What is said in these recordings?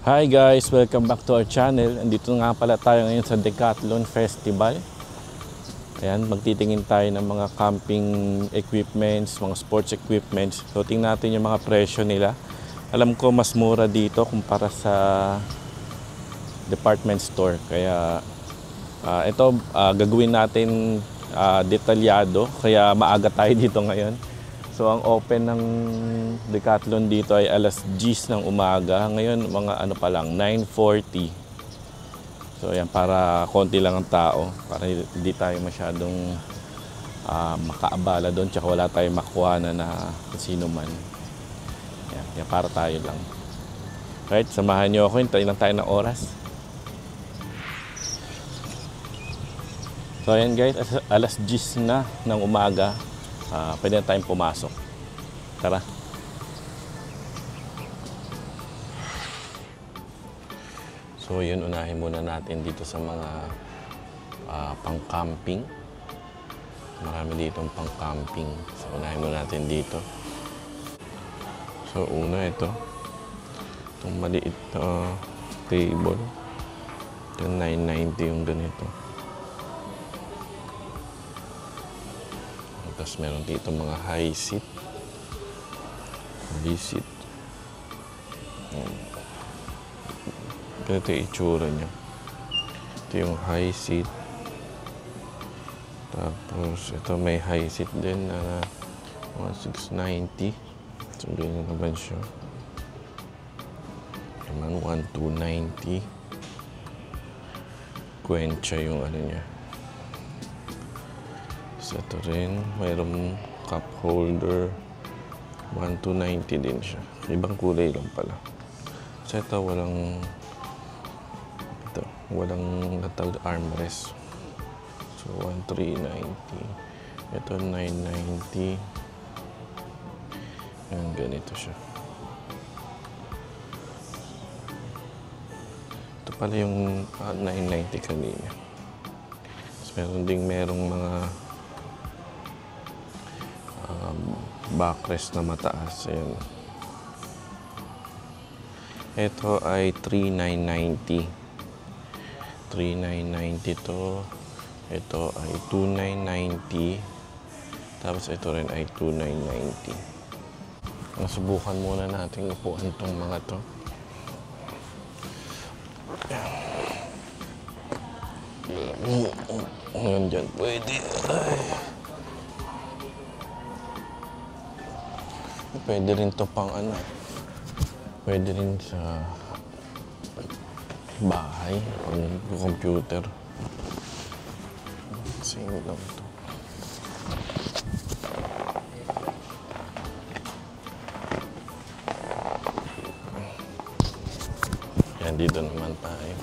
Hi guys! Welcome back to our channel. Andito nga pala tayo ngayon sa Decathlon Festival. Ayan, magtitingin tayo ng mga camping equipments, mga sports equipments. So tingnan natin yung mga presyo nila. Alam ko mas mura dito kumpara sa department store. Kaya ito gagawin natin detalyado. Kaya maaga tayo dito ngayon. So ang open ng Decathlon dito ay alas 10 ng umaga. Ngayon mga ano pa lang, 9:40. So ayan, para konti lang ang tao. Para hindi tayo masyadong makaabala doon. Tsaka wala tayong makuha na sino man. Ayan, para tayo lang. Right, samahan nyo ako. Hintayin lang tayo ng oras. So ayan guys, alas 10 na ng umaga. Pwede na tayong pumasok. Tara. So yun, unahin muna natin dito sa mga pang-camping. Marami dito pang-camping. So unahin muna natin dito. So una ito. Itong maliit na table. Ito 990 yung ganito. Tapos meron dito mga high seat. High seat. Ganito yung itsura niya. Ito yung high seat. Tapos ito may high seat din na mga 690. So ganyan naman siya. Naman 1290. Quencha yung ano niya. Ito rin, mayroong cup holder. 1290 din siya. Ibang kulay lang pala. So ito walang natal armrest. So 1390. Ito 990. Yan, ganito siya. Ito pala yung 990 kanina. So merong mga backrest na mataas. Ayan. Ito ay 3990. 3990 to. Ito ay 2990. Tapos ito rin ay 2990. Nasubukan muna natin upuan tong mga to. Ngayon dyan pwede. Ay. Pwede rin to pang ano. Pwede rin sa bahay, pang computer. Same lang to. Yan, dito naman tayo.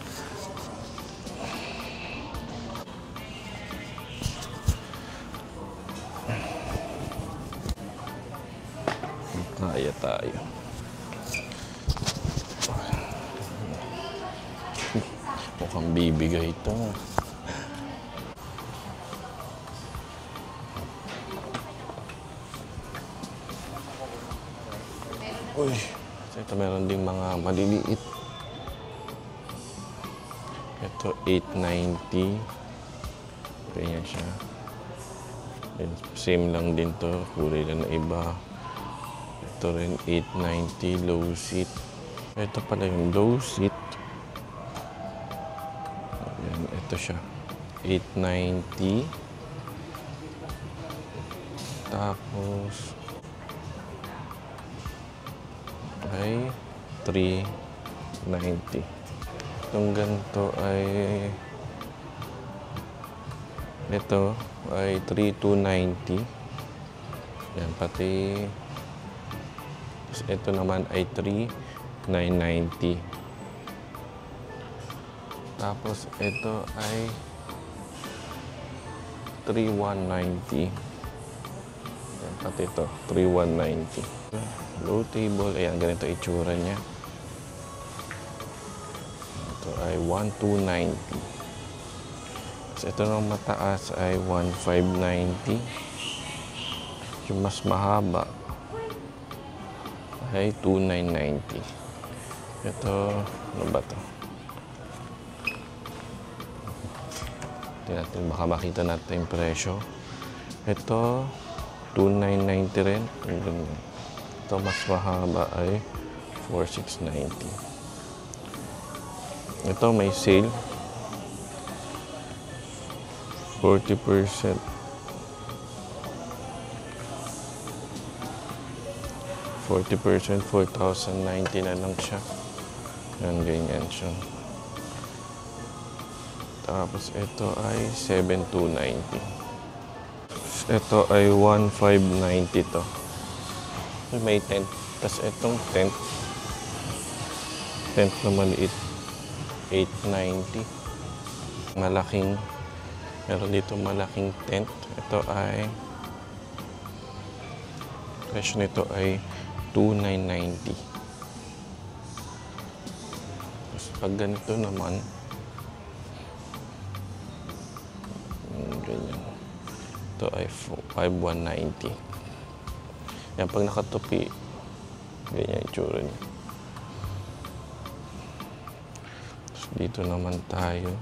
Kaya tayo. Mukhang bibigay ito. Uy, ito meron ding mga maliliit. Ito 890. Ganyan siya. Same lang din to, kulay lang na iba. Ito rin 890 low seat. Ito pala yung low seat. Ayan, ito siya. 890. Tapos ay 390. Itong ganito ay ito ay 3290. Yan, pati ito naman ay 3990. Tapos ito ay 3190. Yan, pati ito 3190. Low table, ayan, ganito itsura niya. Ito ay 1290. Tapos ito ng mataas ay 1590. Yung mas mahaba ay 2,990. Ito, ano ba to? Tingnan natin, baka makita natin yung presyo. Ito, 2,990 rin. Ito, mas mahaba ay 4,690. Ito, may sale. 40%. 40%, 4,090 na lang siya. Yan, ganyan siya. Tapos ito ay 7,290. Ito ay 1,590 to. May tent. Tapos itong tent na maliit, 890. Meron dito malaking tent. Ito ay, presyo nito ay 2,990. Tapos pag ganito naman, ganyan. Ito ay 5,190. Yan, pag nakatupi, ganyan yung tsura niya. Tapos dito naman tayo,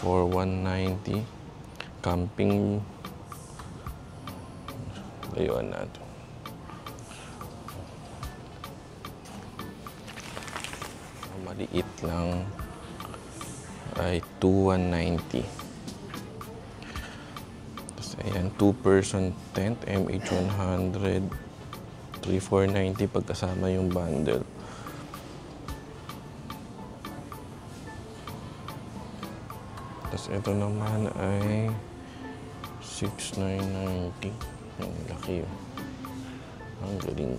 4,190. Camping. Layuan natin. Maliit lang ay 2,190. Tapos ayan, 2-person tent, MH100, 3,490 pagkasama yung bundle. Tapos ito naman ay 6,990. Ang laki yun. Ang galing.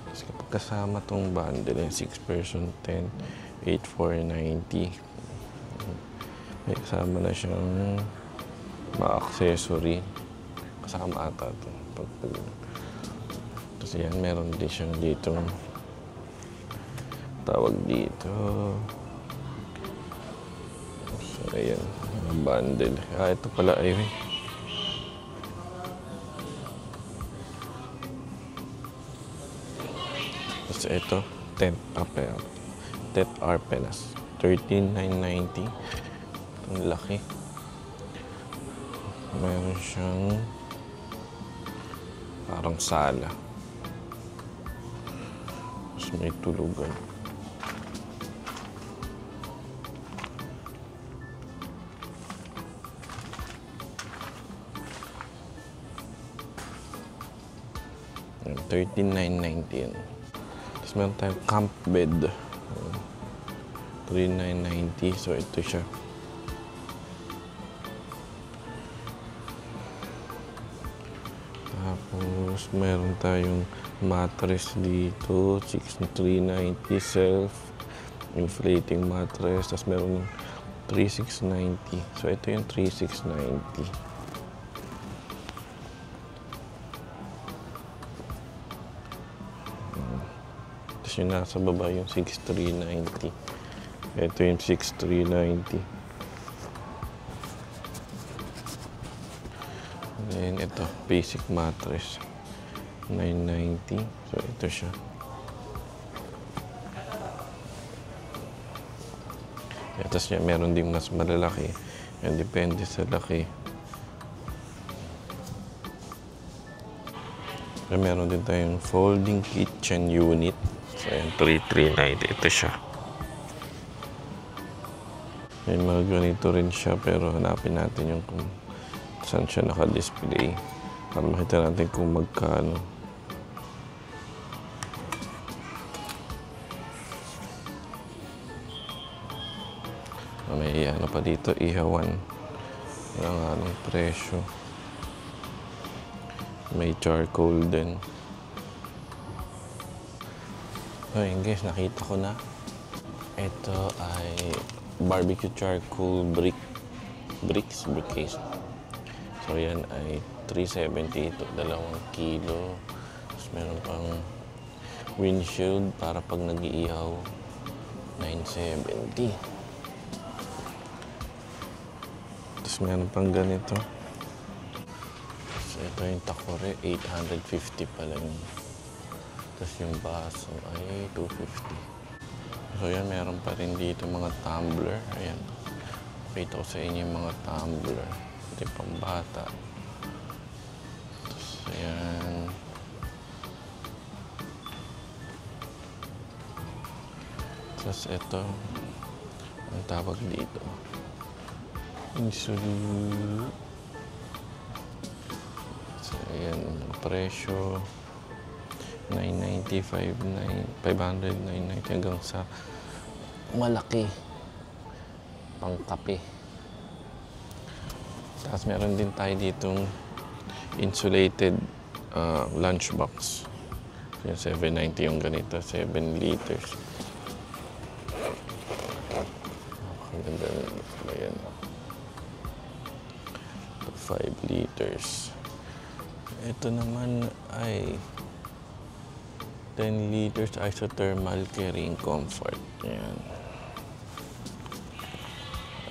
Tapos kapag kasama tong bundle, 6-person tent, 8,490. May kasama na siyang mga accessory. Kasama ata ito. Tapos yan, meron din siyang dito. Tawag dito. So, ayan. Bundle. Ito pala ay tapos ito, tent Arpenas. 13,990. Ang laki. Meron siyang parang sala. Tapos may tulugan. Ayan, 13,990 yan. Tapos meron tayong camp bed. 3,990. So ito siya. Tapos meron tayong mattress dito, 6,390 self-inflating mattress. Tapos meron 3,690. So ito yung 3,690. Tapos yung nasa baba yung 6,390. Ito yung 6,390. Then ito, basic mattress. 990. So ito siya. Tapos meron din mas malalaki. Yan, depende sa laki. Meron din tayong folding kitchen unit. So yan, 3,390. Ito siya. May mga ganito rin siya, pero hanapin natin yung kung saan siya naka-display para makita natin kung magkano. May ano pa dito, ihawan. Ang anong presyo. May charcoal din. Ayun guys, nakita ko na. Ito ay barbecue charcoal bricks. So yan ay 370 ito, 2 kilo. Tapos meron pang windshield para pag nag-iihaw, 970. Tapos meron pang ganito. So Ito yung takore, 850 pala yun. Tapos yung baso ay 250. So yan, meron pa rin dito mga tumbler. Ayan. Pakita ko sa inyo yung mga tumbler. Ito yung pambata. Tapos ayan. Tapos ito. Ang tawag dito. Insulin. So ayan, presyo. 990, 500, 990 hanggang sa malaki pangkape. Tapos meron din tayo ditong insulated lunchbox. Yung 790 yung ganito, 7 liters. Ang ganda na yan. 5 liters. Ito naman ay 10 liters isothermal carrying comfort. Yan.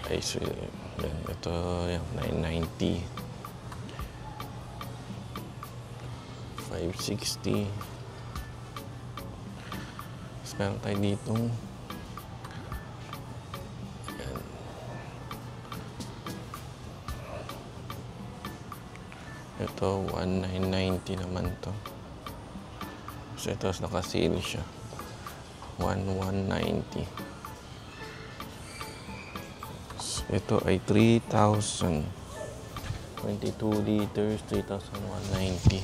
Yan. Ito, yan, 990. 560. Tapos meron tayo ditong yan. Ito, 1990 naman to. So ito, naka-seal siya. 1190. So, ito ay 3,000. 22 liters, 3,190.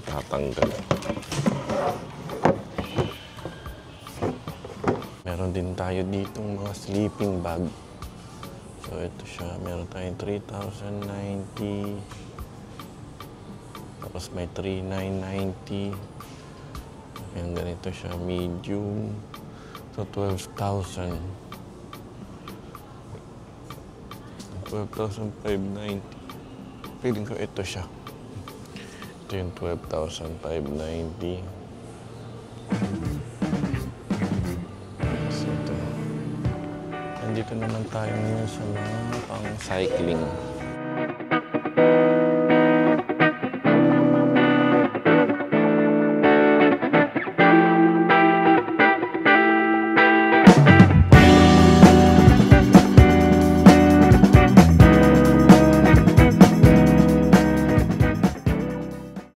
Tatanggal. Meron din tayo ditong mga sleeping bag. So, ito siya. Meron tayong 3,090. Tapos may 3,990. Ayan, ganito siya. Medium. So, 12,000. 12,590. Feeling ko ito siya. Ito yung 12,590. Dito naman tayo ngayon sa mga pang-cycling.